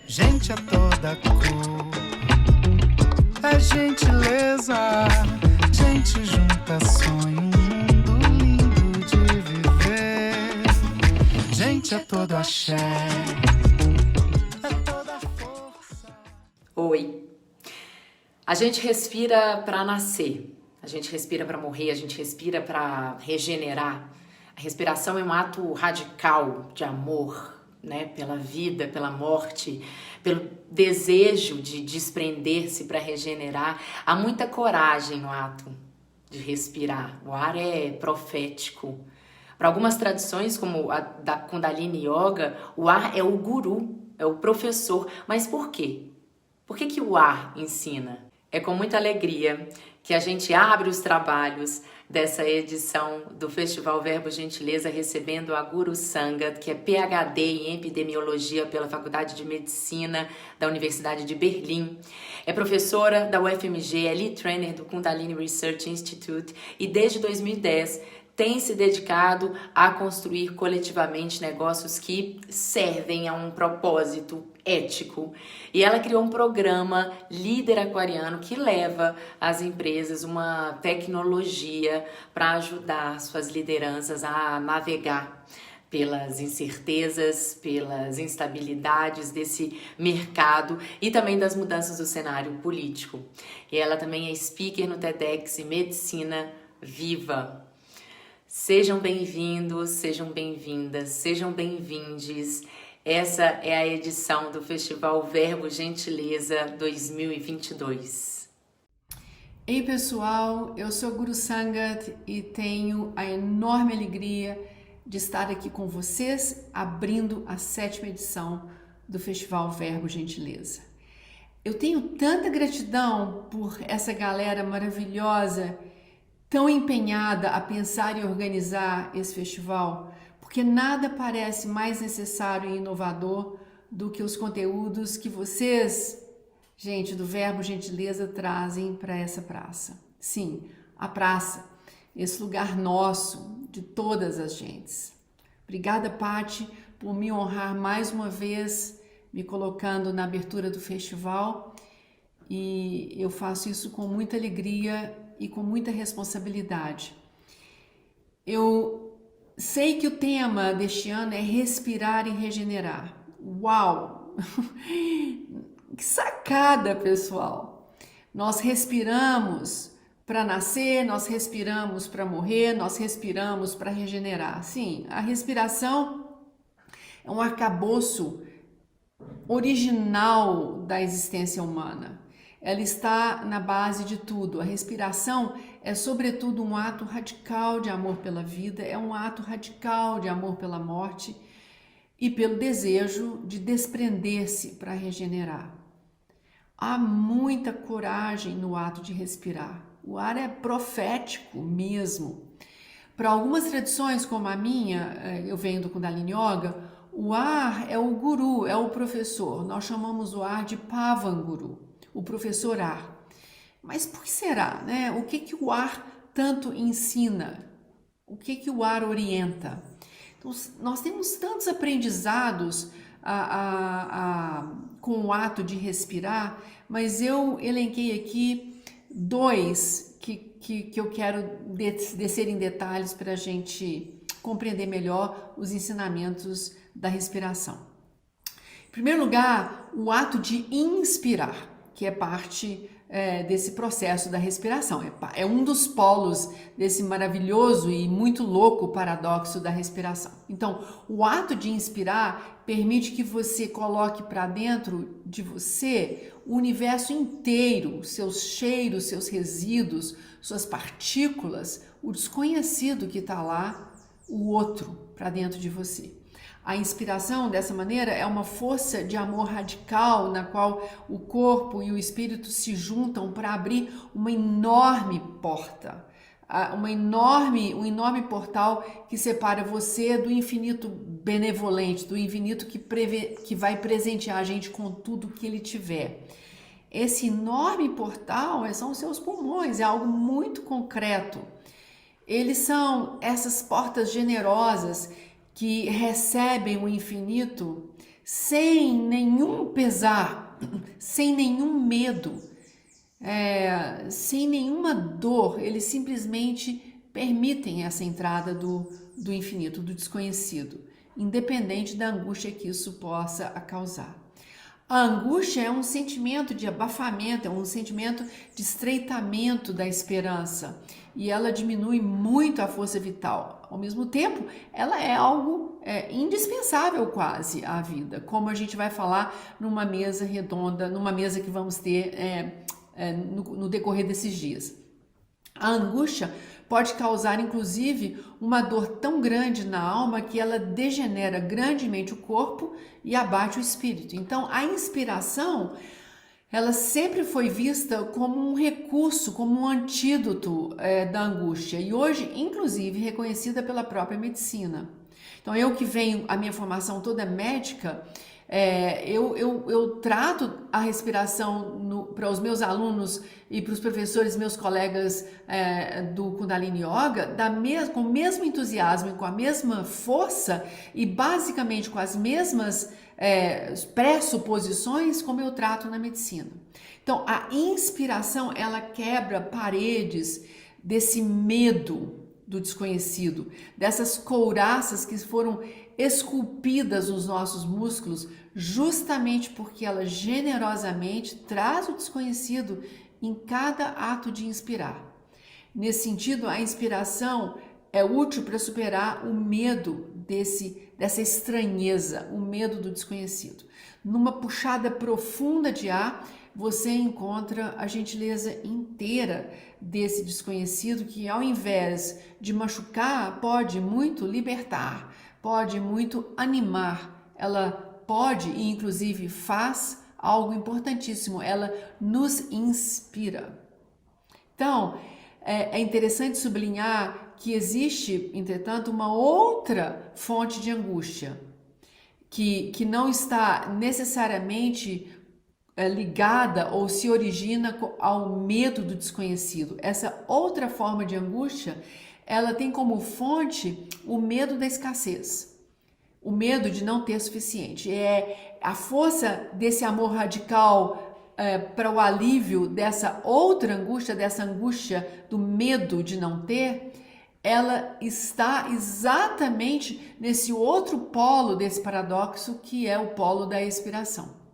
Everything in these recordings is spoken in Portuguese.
Gente a toda cor, é gentileza. Gente junta sonho, um mundo lindo de viver. Gente a todo axé, é toda força. Oi. A gente respira para nascer, a gente respira para morrer, a gente respira para regenerar. A respiração é um ato radical de amor, né? Pela vida, pela morte, pelo desejo de desprender-se para regenerar. Há muita coragem no ato de respirar. O ar é profético. Para algumas tradições, como a da Kundalini Yoga, o ar é o guru, é o professor. Mas por quê? Por que o ar ensina? É com muita alegria que a gente abre os trabalhos dessa edição do Festival Verbo Gentileza recebendo a Guru Sanga, que é PhD em Epidemiologia pela Faculdade de Medicina da Universidade de Berlim. É professora da UFMG, é lead trainer do Kundalini Research Institute e desde 2010 tem se dedicado a construir coletivamente negócios que servem a um propósito ético. E ela criou um programa Líder Aquariano que leva às empresas uma tecnologia para ajudar suas lideranças a navegar pelas incertezas, pelas instabilidades desse mercado e também das mudanças do cenário político. E ela também é speaker no TEDx Medicina Viva. Sejam bem-vindos, sejam bem-vindas, sejam bem-vindes. Essa é a edição do Festival Verbo Gentileza 2022. Ei pessoal, eu sou Guru Sangat e tenho a enorme alegria de estar aqui com vocês abrindo a 7ª edição do Festival Verbo Gentileza. Eu tenho tanta gratidão por essa galera maravilhosa, tão empenhada a pensar e organizar esse festival, porque nada parece mais necessário e inovador do que os conteúdos que vocês, gente do Verbo Gentileza, trazem para essa praça. Sim, a praça, esse lugar nosso, de todas as gentes. Obrigada, Paty, por me honrar mais uma vez, me colocando na abertura do festival, e eu faço isso com muita alegria e com muita responsabilidade. Eu sei que o tema deste ano é respirar e regenerar. Uau! Que sacada, pessoal! Nós respiramos para nascer, nós respiramos para morrer, nós respiramos para regenerar. Sim, a respiração é um arcabouço original da existência humana. Ela está na base de tudo. A respiração é, sobretudo, um ato radical de amor pela vida, é um ato radical de amor pela morte e pelo desejo de desprender-se para regenerar. Há muita coragem no ato de respirar. O ar é profético mesmo. Para algumas tradições, como a minha, eu venho do Kundalini Yoga, o ar é o guru, é o professor. Nós chamamos o ar de Pavan Guru, o professor ar. Mas por que será, né? O que o ar tanto ensina? O que o ar orienta? Então, nós temos tantos aprendizados com o ato de respirar, mas eu elenquei aqui 2 que eu quero descer em detalhes para a gente compreender melhor os ensinamentos da respiração. Em primeiro lugar, o ato de inspirar, que é parte desse processo da respiração. É um dos polos desse maravilhoso e muito louco paradoxo da respiração. Então, o ato de inspirar permite que você coloque para dentro de você o universo inteiro, seus cheiros, seus resíduos, suas partículas, o desconhecido que está lá, o outro, para dentro de você. A inspiração, dessa maneira, é uma força de amor radical na qual o corpo e o espírito se juntam para abrir uma enorme porta, um enorme portal que separa você do infinito benevolente, do infinito que vai presentear a gente com tudo que ele tiver. Esse enorme portal são os seus pulmões, é algo muito concreto. Eles são essas portas generosas que recebem o infinito sem nenhum pesar, sem nenhum medo, sem nenhuma dor. Eles simplesmente permitem essa entrada do infinito, do desconhecido, independente da angústia que isso possa causar. A angústia é um sentimento de abafamento, é um sentimento de estreitamento da esperança, e ela diminui muito a força vital. Ao mesmo tempo, ela é algo indispensável quase à vida, como a gente vai falar numa mesa redonda, numa mesa que vamos ter no decorrer desses dias. A angústia pode causar, inclusive, uma dor tão grande na alma que ela degenera grandemente o corpo e abate o espírito. Então, a inspiração, ela sempre foi vista como um recurso, como um antídoto da angústia, e hoje, inclusive, reconhecida pela própria medicina. Então, eu que venho, a minha formação toda é médica, eu trato a respiração para os meus alunos e para os professores, meus colegas do Kundalini Yoga, com o mesmo entusiasmo e com a mesma força e basicamente com as mesmas pressuposições como eu trato na medicina. Então, a inspiração, ela quebra paredes desse medo do desconhecido, dessas couraças que foram esculpidas nos nossos músculos, justamente porque ela generosamente traz o desconhecido em cada ato de inspirar. Nesse sentido, a inspiração é útil para superar o medo dessa estranheza, o medo do desconhecido. Numa puxada profunda de ar, você encontra a gentileza inteira desse desconhecido que, ao invés de machucar, pode muito libertar, pode muito animar. Ela pode e, inclusive, faz algo importantíssimo. Ela nos inspira. Então, é interessante sublinhar que existe, entretanto, uma outra fonte de angústia que não está necessariamente ligada ou se origina ao medo do desconhecido. Essa outra forma de angústia, ela tem como fonte o medo da escassez, o medo de não ter suficiente. É a força desse amor radical para o alívio dessa outra angústia, dessa angústia do medo de não ter. Ela está exatamente nesse outro polo desse paradoxo, que é o polo da expiração.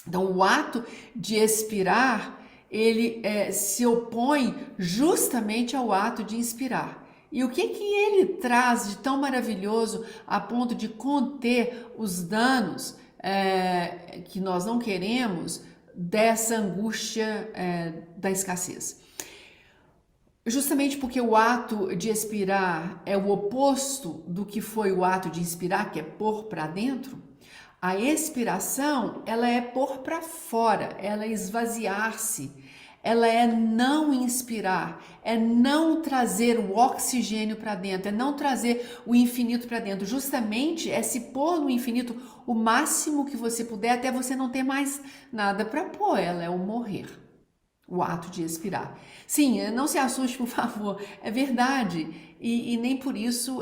Então, o ato de expirar, ele se opõe justamente ao ato de inspirar. E o que ele traz de tão maravilhoso a ponto de conter os danos que nós não queremos dessa angústia da escassez? Justamente porque o ato de expirar é o oposto do que foi o ato de inspirar, que é pôr para dentro, a expiração, ela é pôr para fora, ela é esvaziar-se, ela é não inspirar, é não trazer o oxigênio para dentro, é não trazer o infinito para dentro, justamente é se pôr no infinito o máximo que você puder, até você não ter mais nada para pôr. Ela é o morrer, o ato de expirar. Sim, não se assuste, por favor, é verdade, e nem por isso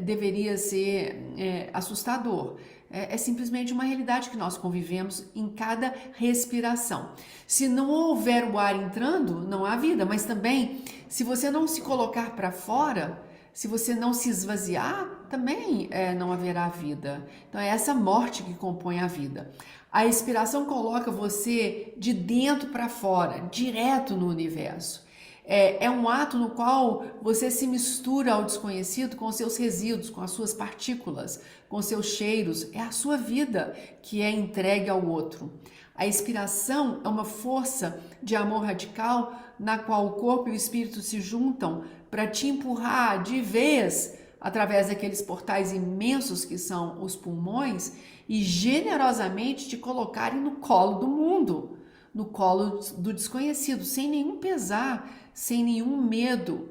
deveria ser assustador. É simplesmente uma realidade que nós convivemos em cada respiração. Se não houver o ar entrando, não há vida, mas também, se você não se colocar para fora, se você não se esvaziar, também não haverá vida. Então é essa morte que compõe a vida. A expiração coloca você de dentro para fora, direto no universo. É um ato no qual você se mistura ao desconhecido com os seus resíduos, com as suas partículas, com os seus cheiros. É a sua vida que é entregue ao outro. A expiração é uma força de amor radical na qual o corpo e o espírito se juntam para te empurrar de vez através daqueles portais imensos que são os pulmões e generosamente te colocarem no colo do mundo, no colo do desconhecido, sem nenhum pesar, sem nenhum medo,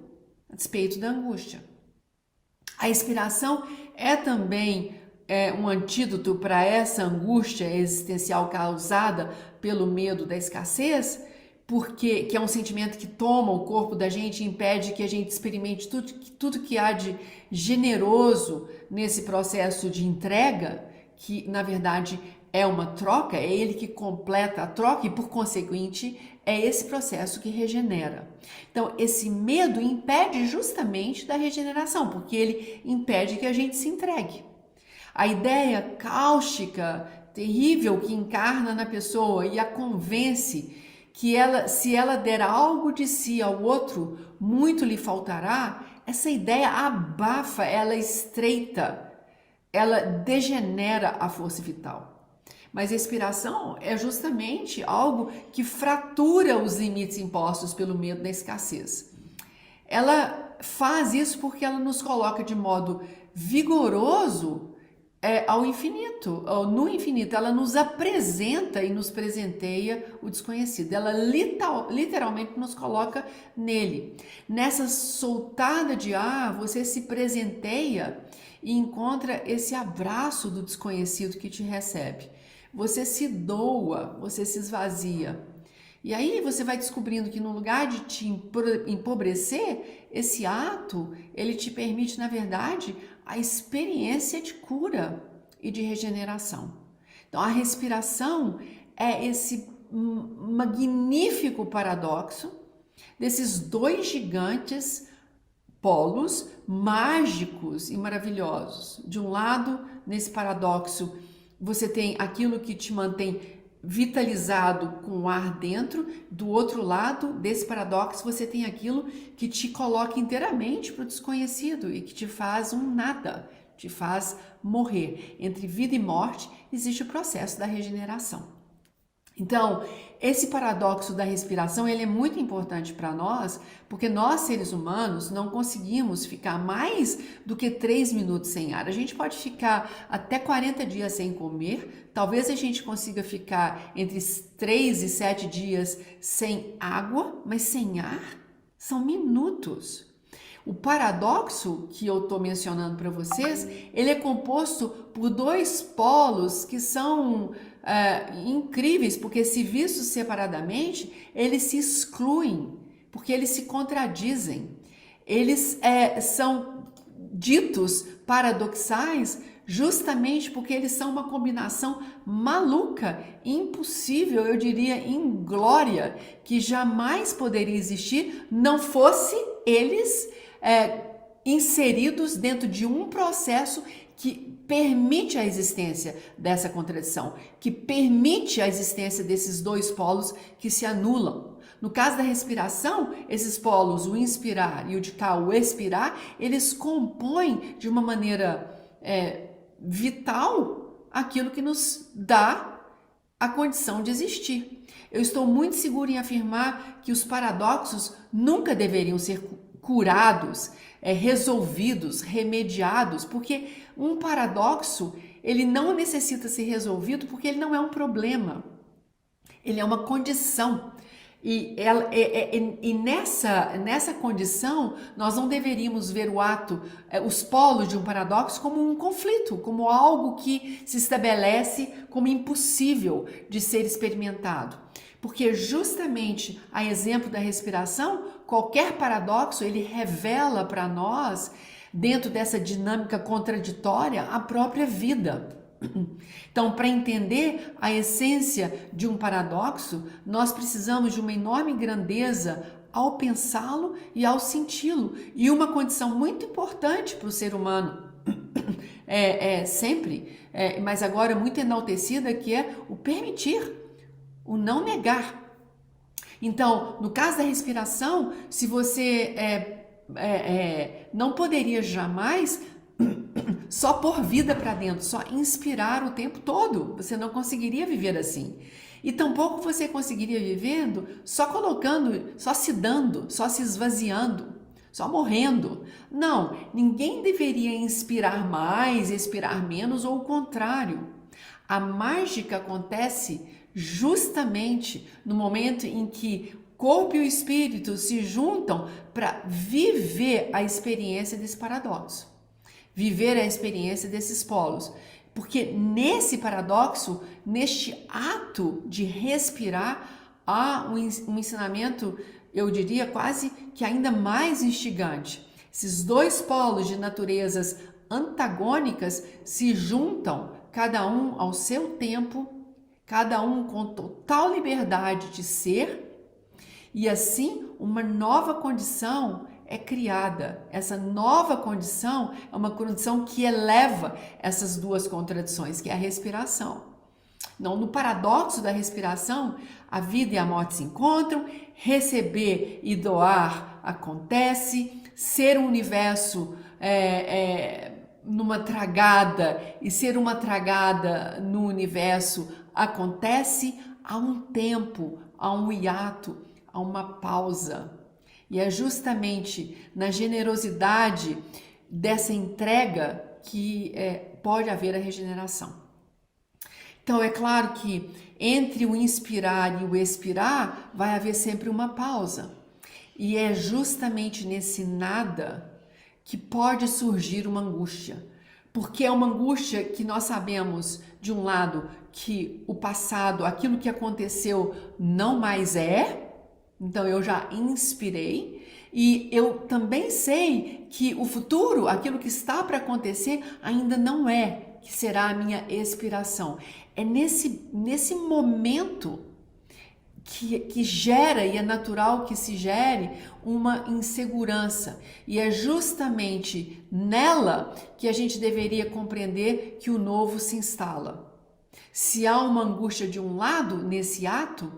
a despeito da angústia. A expiração é também um antídoto para essa angústia existencial causada pelo medo da escassez, porque que é um sentimento que toma o corpo da gente e impede que a gente experimente tudo que há de generoso nesse processo de entrega, que na verdade é uma troca, é ele que completa a troca e por conseguinte é esse processo que regenera. Então esse medo impede justamente da regeneração, porque ele impede que a gente se entregue. A ideia cáustica, terrível que encarna na pessoa e a convence que ela, se ela der algo de si ao outro, muito lhe faltará, essa ideia abafa, ela estreita, ela degenera a força vital. Mas a expiração é justamente algo que fratura os limites impostos pelo medo da escassez. Ela faz isso porque ela nos coloca de modo vigoroso ao infinito, no infinito. Ela nos apresenta e nos presenteia o desconhecido. Ela literalmente nos coloca nele. Nessa soltada de ar, você se presenteia e encontra esse abraço do desconhecido que te recebe. Você se doa, você se esvazia. E aí você vai descobrindo que no lugar de te empobrecer, esse ato, ele te permite, na verdade, a experiência de cura e de regeneração. Então, a respiração é esse magnífico paradoxo desses dois gigantes polos mágicos e maravilhosos. De um lado, nesse paradoxo, você tem aquilo que te mantém vitalizado com o ar dentro, do outro lado desse paradoxo você tem aquilo que te coloca inteiramente para o desconhecido e que te faz um nada, te faz morrer. Entre vida e morte existe o processo da regeneração. Então, esse paradoxo da respiração, ele é muito importante para nós, porque nós, seres humanos, não conseguimos ficar mais do que 3 minutos sem ar. A gente pode ficar até 40 dias sem comer, talvez a gente consiga ficar entre 3 e 7 dias sem água, mas sem ar são minutos. O paradoxo que eu estou mencionando para vocês, ele é composto por dois polos que são incríveis, porque se vistos separadamente, eles se excluem, porque eles se contradizem. Eles são ditos paradoxais justamente porque eles são uma combinação maluca, impossível, eu diria inglória, que jamais poderia existir, não fosse eles inseridos dentro de um processo que permite a existência dessa contradição, que permite a existência desses dois polos que se anulam. No caso da respiração, esses polos, o inspirar e o de cá, o expirar, eles compõem de uma maneira vital aquilo que nos dá a condição de existir. Eu estou muito segura em afirmar que os paradoxos nunca deveriam ser curados, resolvidos, remediados, porque um paradoxo, ele não necessita ser resolvido porque ele não é um problema, ele é uma condição. E nessa condição, nós não deveríamos ver o ato, os polos de um paradoxo como um conflito, como algo que se estabelece como impossível de ser experimentado. Porque justamente a exemplo da respiração, qualquer paradoxo, ele revela para nós, dentro dessa dinâmica contraditória, a própria vida. Então, para entender a essência de um paradoxo, nós precisamos de uma enorme grandeza ao pensá-lo e ao senti-lo. E uma condição muito importante para o ser humano, sempre, mas agora muito enaltecida, que é o permitir, o não negar. Então, no caso da respiração, se você não poderia jamais só pôr vida para dentro, só inspirar o tempo todo, você não conseguiria viver assim. E tampouco você conseguiria vivendo só colocando, só se dando, só se esvaziando, só morrendo. Não, ninguém deveria inspirar mais, expirar menos ou o contrário. A mágica acontece justamente no momento em que corpo e o espírito se juntam para viver a experiência desse paradoxo, viver a experiência desses polos. Porque nesse paradoxo, neste ato de respirar, há um ensinamento, eu diria quase que ainda mais instigante. Esses dois polos de naturezas antagônicas se juntam cada um ao seu tempo, cada um com total liberdade de ser, e assim uma nova condição é criada. Essa nova condição é uma condição que eleva essas duas contradições, que é a respiração. Não, no paradoxo da respiração, a vida e a morte se encontram, receber e doar acontece, ser um universo numa tragada e ser uma tragada no universo acontece há um tempo, há um hiato, há uma pausa. E é justamente na generosidade dessa entrega que pode haver a regeneração. Então, é claro que entre o inspirar e o expirar vai haver sempre uma pausa. E é justamente nesse nada que pode surgir uma angústia. Porque é uma angústia que nós sabemos, de um lado, que o passado, aquilo que aconteceu, não mais é. Então, eu já inspirei. E eu também sei que o futuro, aquilo que está para acontecer, ainda não é, que será a minha expiração. É nesse momento que gera, e é natural que se gere, uma insegurança. E é justamente nela que a gente deveria compreender que o novo se instala. Se há uma angústia de um lado, nesse ato,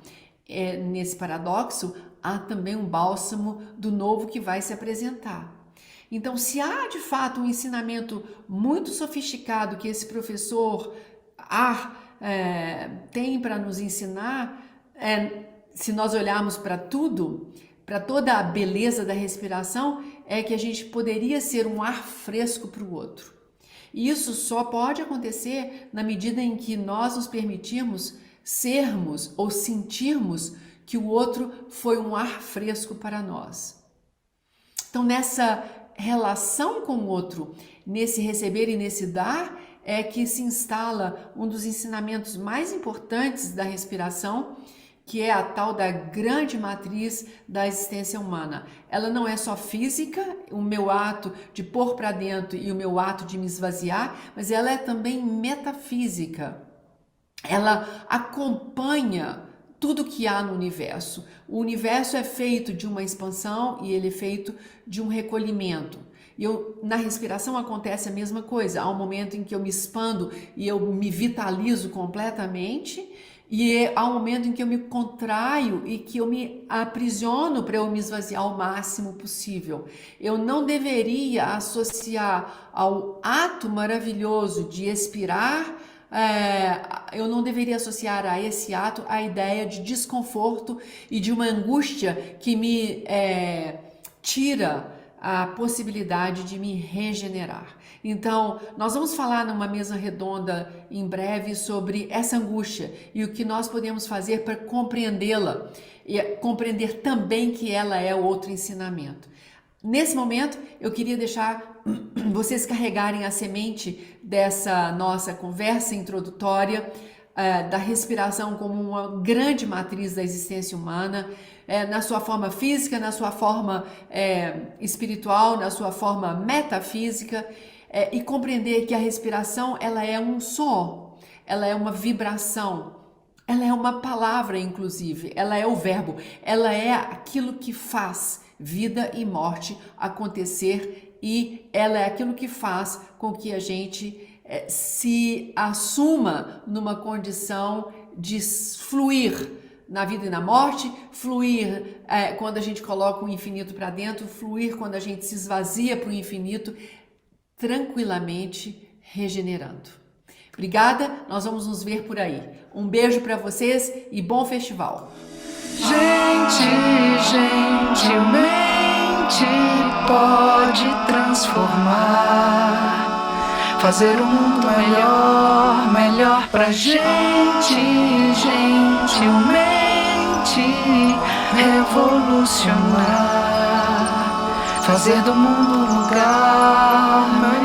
nesse paradoxo, há também um bálsamo do novo que vai se apresentar. Então, se há de fato um ensinamento muito sofisticado que esse professor tem para nos ensinar, se nós olharmos para tudo, para toda a beleza da respiração, é que a gente poderia ser um ar fresco para o outro. E isso só pode acontecer na medida em que nós nos permitirmos sermos ou sentirmos que o outro foi um ar fresco para nós. Então, nessa relação com o outro, nesse receber e nesse dar, é que se instala um dos ensinamentos mais importantes da respiração, que é a tal da grande matriz da existência humana. Ela não é só física, o meu ato de pôr para dentro e o meu ato de me esvaziar, mas ela é também metafísica. Ela acompanha tudo que há no universo. O universo é feito de uma expansão e ele é feito de um recolhimento. Na respiração acontece a mesma coisa. Há um momento em que eu me expando e eu me vitalizo completamente, e há um momento em que eu me contraio e que eu me aprisiono para eu me esvaziar ao máximo possível. Eu não deveria associar ao ato maravilhoso de expirar, eu não deveria associar a esse ato a ideia de desconforto e de uma angústia que me tira a possibilidade de me regenerar. Então, nós vamos falar numa mesa redonda em breve sobre essa angústia e o que nós podemos fazer para compreendê-la e compreender também que ela é outro ensinamento. Nesse momento, eu queria deixar vocês carregarem a semente dessa nossa conversa introdutória, da respiração como uma grande matriz da existência humana, na sua forma física, na sua forma espiritual, na sua forma metafísica, e compreender que a respiração ela é um som, ela é uma vibração, ela é uma palavra, inclusive, ela é o verbo, ela é aquilo que faz vida e morte acontecer, e ela é aquilo que faz com que a gente se assuma numa condição de fluir na vida e na morte, fluir quando a gente coloca o infinito para dentro, fluir quando a gente se esvazia para o infinito, tranquilamente regenerando. Obrigada, nós vamos nos ver por aí. Um beijo para vocês e bom festival. Gentilmente pode transformar, fazer o mundo melhor, melhor pra gente. Gentilmente revolucionar, fazer do mundo um lugar melhor.